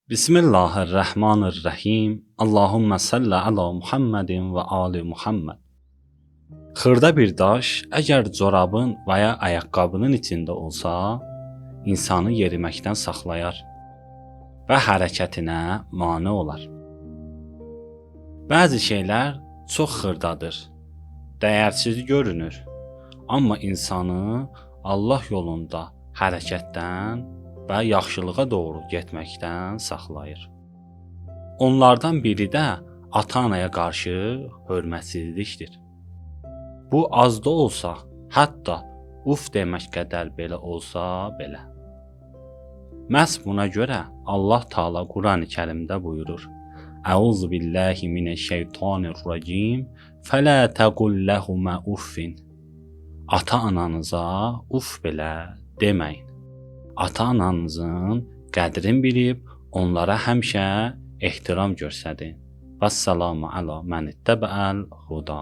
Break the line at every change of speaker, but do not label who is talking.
Bismillahirrahmanirrahim. Allahümme salli ala Muhammedin ve ali Muhammed. Xırda bir daş əgər corabın və ya ayaqqabının içində olsa, insanı yeriməkdən saxlayar və hərəkətinə mane olar. Bəzi şeylər çox xırdadır, dəyərsiz görünür, amma insanı Allah yolunda hərəkətdən və yaxşılığa doğru getməkdən saxlayır. Onlardan biri də ata-anaya qarşı hörmətsizlikdir. Bu az da olsa, hətta uf demək qədər belə olsa belə. Məhz buna görə Allah Taala Qurani-Kərimdə buyurur: Əuzu billahi mineşşeytanirracim. Fələ təqul ləhumə uffin. Ata-ananıza uf belə deməyin. Ata-ananızın qədrini bilib onlara həmişə ehtiram göstərin. Vəssalamu əla mən ittəbə'əl huda.